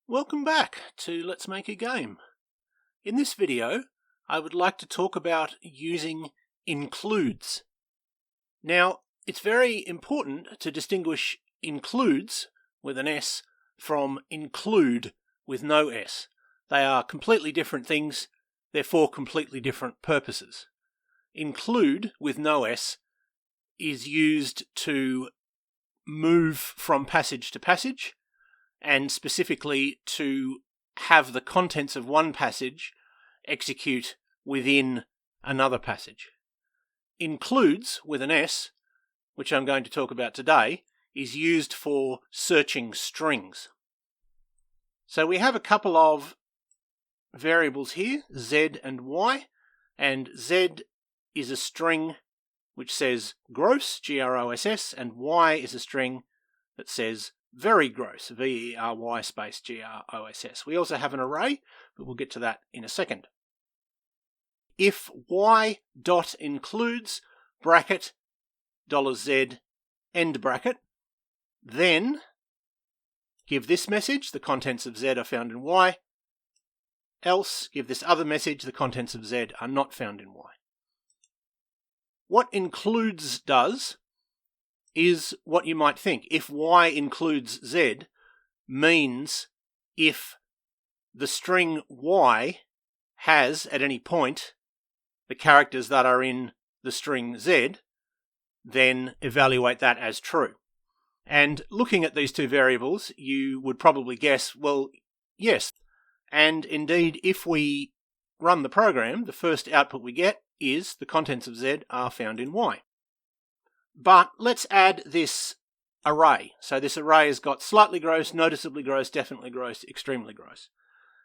Welcome back to Let's Make a Game. In this video, I would like to talk about using includes. Now, it's very important to distinguish includes with an S from include with no S. They are completely different things, they're for completely different purposes. Include with no S is used to move from passage to passage, and specifically to have the contents of one passage execute within another passage. Includes with an S, which I'm going to talk about today, is used for searching strings. So we have a couple of variables here, Z and Y, and Z is a string which says gross, G-R-O-S-S, and Y is a string that says very gross, V-E-R-Y space G-R-O-S-S. We also have an array, but we'll get to that in a second. If Y dot includes bracket $Z end bracket, then give this message, the contents of Z are found in Y, else give this other message, the contents of Z are not found in Y. What includes does is what you might think. If Y includes Z means if the string Y has at any point the characters that are in the string Z, then evaluate that as true. And looking at these two variables, you would probably guess, well, yes. And indeed, if we run the program, the first output we get is the contents of Z are found in Y. But let's add this array. So this array has got slightly gross, noticeably gross, definitely gross, extremely gross.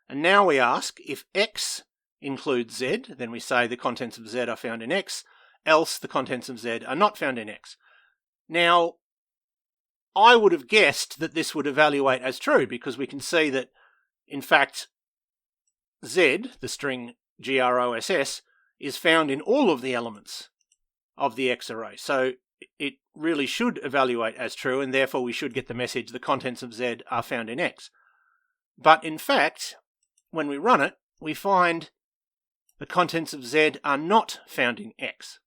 And now we ask if X includes Z, then we say the contents of Z are found in X, else the contents of Z are not found in X. Now, I would have guessed that this would evaluate as true because we can see that, in fact, Z, the string gross, is found in all of the elements of the X array. So it really should evaluate as true, and therefore we should get the message the contents of Z are found in X. But in fact, when we run it, we find the contents of Z are not found in X.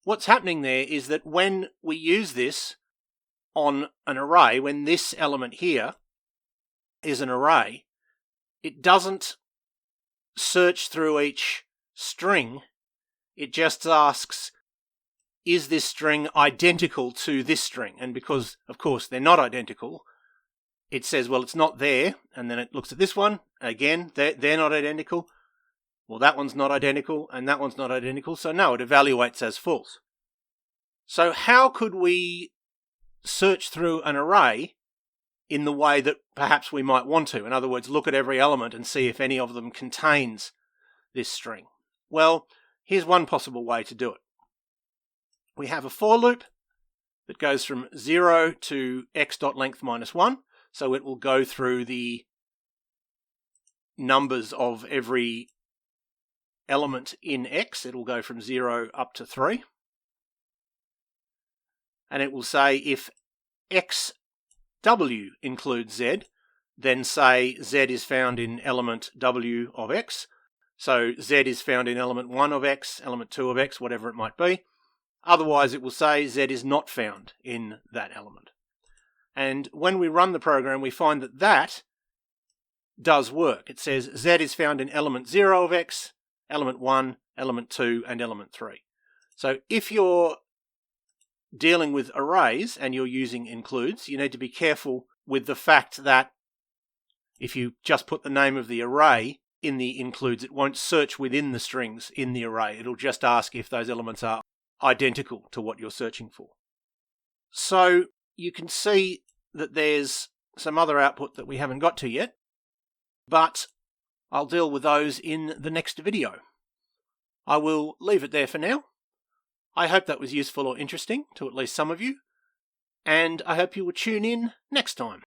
What's happening there is that when we use this on an array, when this element here is an array, it doesn't search through each string. It just asks, is this string identical to this string? And because, of course, they're not identical, it says, well, it's not there. And then it looks at this one. Again, they're not identical. Well, that one's not identical, and that one's not identical. So no, it evaluates as false. So how could we search through an array in the way that perhaps we might want to? In other words, look at every element and see if any of them contains this string. Well, here's one possible way to do it. We have a for loop that goes from 0 to x.length minus 1. So it will go through the numbers of every element in X. It will go from 0 up to 3. And it will say if xw includes Z, then say Z is found in element W of X. So Z is found in element 1 of X, element 2 of X, whatever it might be. Otherwise, it will say Z is not found in that element. And when we run the program, we find that that does work. It says Z is found in element 0 of X, element 1, element 2, and element 3. So if you're dealing with arrays and you're using includes, you need to be careful with the fact that if you just put the name of the array in the includes, it won't search within the strings in the array. It'll just ask if those elements are identical to what you're searching for. So you can see that there's some other output that we haven't got to yet, but I'll deal with those in the next video. I will leave it there for now. I hope that was useful or interesting to at least some of you, and I hope you will tune in next time.